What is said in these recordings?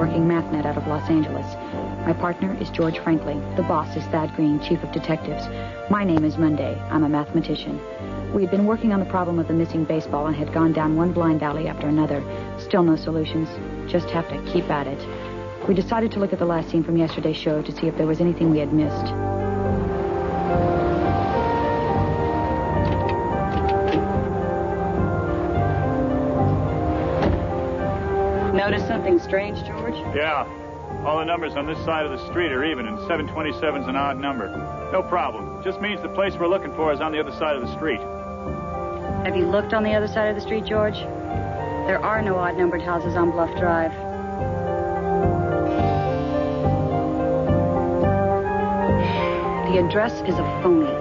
working Mathnet out of Los Angeles. My partner is George Frankley. The boss is Thad Green, chief of detectives. My name is Monday. I'm a mathematician. We had been working on the problem of the missing baseball and had gone down one blind alley after another. Still no solutions. Just have to keep at it. We decided to look at the last scene from yesterday's show to see if there was anything we had missed. Notice something strange, George? Yeah. All the numbers on this side of the street are even, and 727's an odd number. No problem. Just means the place we're looking for is on the other side of the street. Have you looked on the other side of the street, George? There are no odd-numbered houses on Bluff Drive. The address is a phony.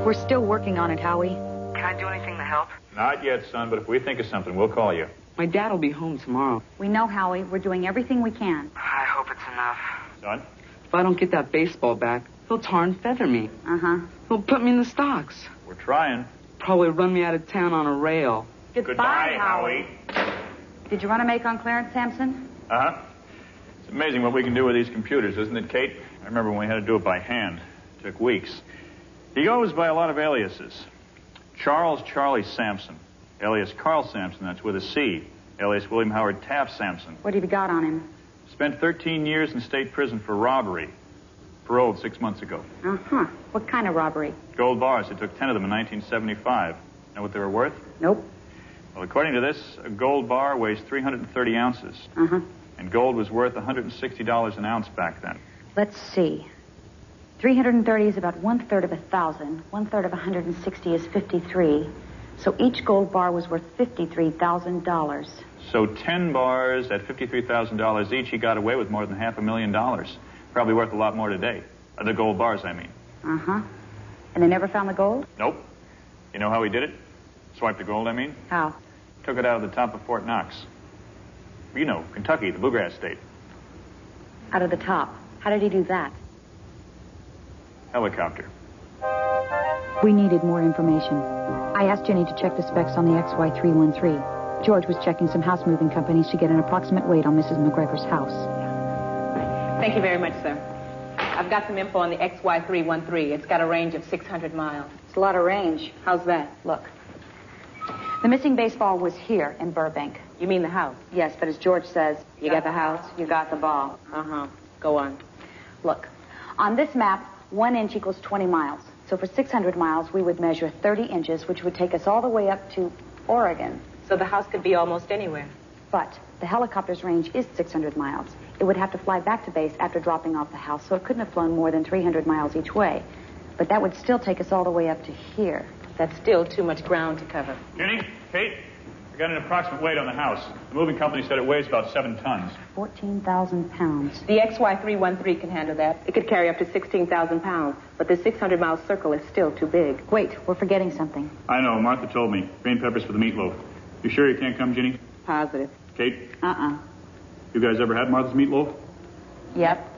We're still working on it, Howie. Can I do anything to help? Not yet, son, but if we think of something, we'll call you. My dad will be home tomorrow. We know, Howie. We're doing everything we can. I hope it's enough. Son? If I don't get that baseball back, he'll tar and feather me. Uh-huh. He'll put me in the stocks. We're trying. Probably run me out of town on a rail. Goodbye, Howie. Did you run a make on Clarence Sampson? Uh-huh. It's amazing what we can do with these computers, isn't it, Kate? I remember when we had to do it by hand. It took weeks. He goes by a lot of aliases. Charles Charlie Sampson, alias Carl Sampson, that's with a C, alias William Howard Taft Sampson. What have you got on him? Spent 13 years in state prison for robbery. Paroled 6 months ago. Uh-huh. What kind of robbery? Gold bars. They took 10 of them in 1975. Know what they were worth? Nope. Well, according to this, a gold bar weighs 330 ounces. Uh-huh. And gold was worth $160 an ounce back then. Let's see. 330 is about 1/3 of 1,000. 1/3 of 160 is 53. So each gold bar was worth $53,000. So 10 bars at $53,000 each, he got away with more than $500,000. Probably worth a lot more today. The gold bars, I mean. Uh-huh. And they never found the gold? Nope. You know how he did it? Swiped the gold, I mean? How? Took it out of the top of Fort Knox. You know, Kentucky, the bluegrass state. Out of the top. How did he do that? Helicopter. We needed more information. I asked Jenny to check the specs on the XY313. George was checking some house-moving companies to get an approximate weight on Mrs. McGregor's house. Thank you very much, sir. I've got some info on the XY313. It's got a range of 600 miles. It's a lot of range. How's that? Look. The missing baseball was here in Burbank. You mean the house? Yes, but as George says, You got the house? you got the ball. Uh-huh. Go on. Look, on this map, 1 inch equals 20 miles. So for 600 miles, we would measure 30 inches, which would take us all the way up to Oregon. So the house could be almost anywhere. But the helicopter's range is 600 miles. It would have to fly back to base after dropping off the house, so it couldn't have flown more than 300 miles each way. But that would still take us all the way up to here. That's still too much ground to cover. Jenny, Kate, I got an approximate weight on the house. The moving company said it weighs about 7 tons. 14,000 pounds. The XY313 can handle that. It could carry up to 16,000 pounds, but the 600-mile circle is still too big. Wait, we're forgetting something. I know, Martha told me. Green peppers for the meatloaf. You sure you can't come, Jenny? Positive. Kate? Uh-uh. You guys ever had Martha's meatloaf? Yep.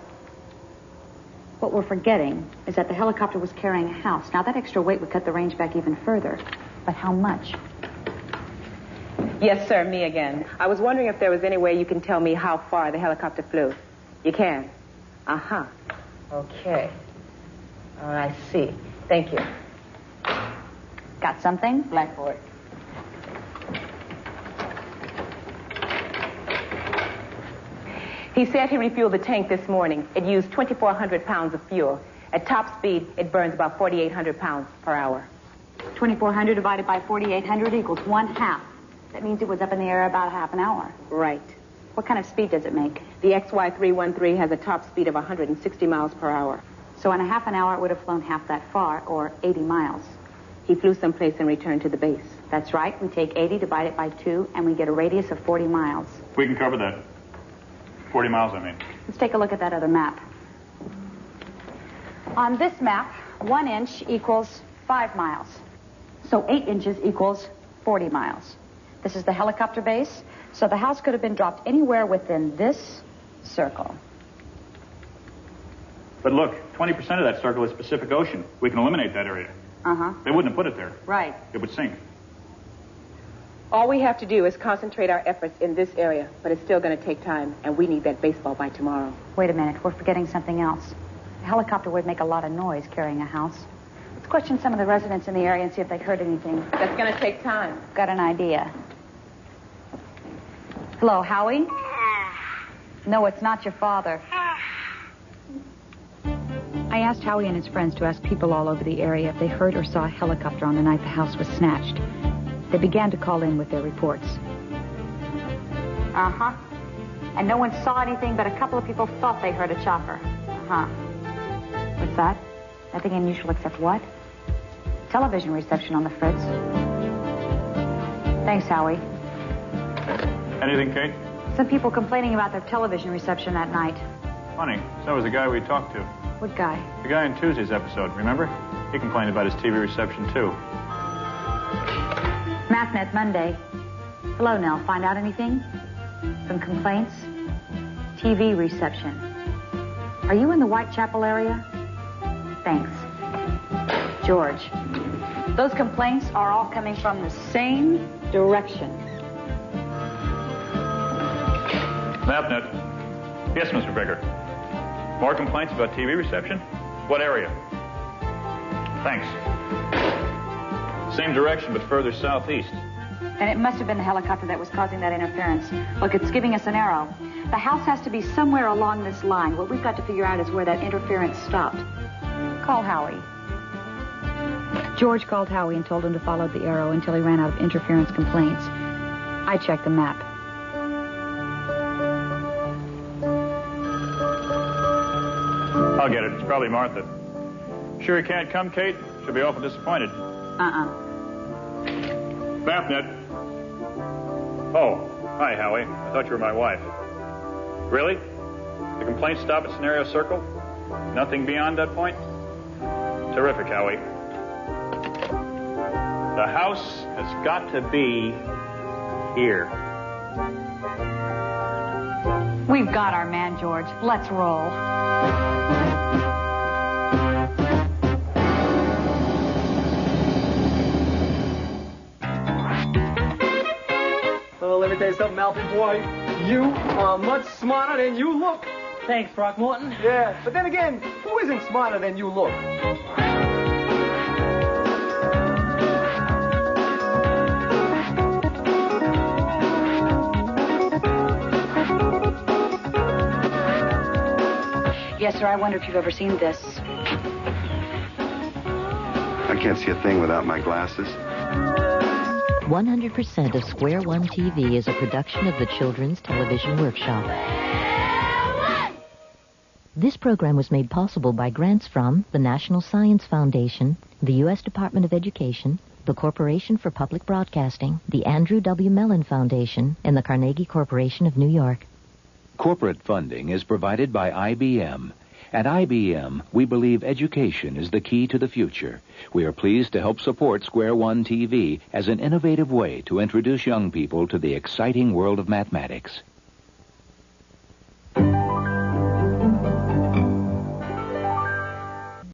What we're forgetting is that the helicopter was carrying a house. Now, that extra weight would cut the range back even further. But how much? Yes, sir, me again. I was wondering if there was any way you can tell me how far the helicopter flew. You can? Uh-huh. Okay. Oh, I see. Thank you. Got something? Blackboard. He said he refueled the tank this morning. It used 2,400 pounds of fuel. At top speed, it burns about 4,800 pounds per hour. 2,400 divided by 4,800 equals 1/2. That means it was up in the air about half an hour. Right. What kind of speed does it make? The XY313 has a top speed of 160 miles per hour. So in a half an hour, it would have flown half that far, or 80 miles. He flew someplace and returned to the base. That's right. We take 80, divide it by 2, and we get a radius of 40 miles. We can cover that. 40 miles, I mean. Let's take a look at that other map. On this map, 1 inch equals 5 miles. So 8 inches equals 40 miles. This is the helicopter base, so the house could have been dropped anywhere within this circle. But look, 20% of that circle is Pacific Ocean. We can eliminate that area. Uh-huh. They wouldn't have put it there. Right. It would sink. All we have to do is concentrate our efforts in this area, but it's still going to take time, and we need that baseball by tomorrow. Wait a minute. We're forgetting something else. A helicopter would make a lot of noise carrying a house. Let's question some of the residents in the area and see if they've heard anything. That's going to take time. Got an idea. Hello, Howie? No, it's not your father. I asked Howie and his friends to ask people all over the area if they heard or saw a helicopter on the night the house was snatched. They began to call in with their reports. Uh-huh. And no one saw anything, but a couple of people thought they heard a chopper. Uh-huh. What's that? Nothing unusual except what? Television reception on the Fritz. Thanks, Howie. Anything, Kate? Some people complaining about their television reception that night. Funny. So was the guy we talked to. What guy? The guy in Tuesday's episode, remember? He complained about his TV reception, too. Mathnet Monday. Hello, Nell. Find out anything? Some complaints? TV reception. Are you in the Whitechapel area? Thanks. George. Those complaints are all coming from the same direction. Mathnet. Yes, Mr. Baker. More complaints about TV reception? What area? Thanks. Same direction, but further southeast. And it must have been the helicopter that was causing that interference. Look, it's giving us an arrow. The house has to be somewhere along this line. What we've got to figure out is where that interference stopped. Call Howie. George called Howie and told him to follow the arrow until he ran out of interference complaints. I checked the map. I'll get it. It's probably Martha. Sure you can't come, Kate? She'll be awful disappointed. Mathnet. Oh, hi, Howie. I thought you were my wife. Really? The complaints stop at Scenario Circle? Nothing beyond that point? Terrific, Howie. The house has got to be here. We've got our man, George. Let's roll. Well, let me tell you something, Alfie boy. You are much smarter than you look. Thanks, Throckmorton. Yeah, but then again, who isn't smarter than you look? Yes, sir. I wonder if you've ever seen this. I can't see a thing without my glasses. 100% of Square One TV is a production of the Children's Television Workshop. This program was made possible by grants from the National Science Foundation, the U.S. Department of Education, the Corporation for Public Broadcasting, the Andrew W. Mellon Foundation, and the Carnegie Corporation of New York. Corporate funding is provided by IBM. At IBM, we believe education is the key to the future. We are pleased to help support Square One TV as an innovative way to introduce young people to the exciting world of mathematics.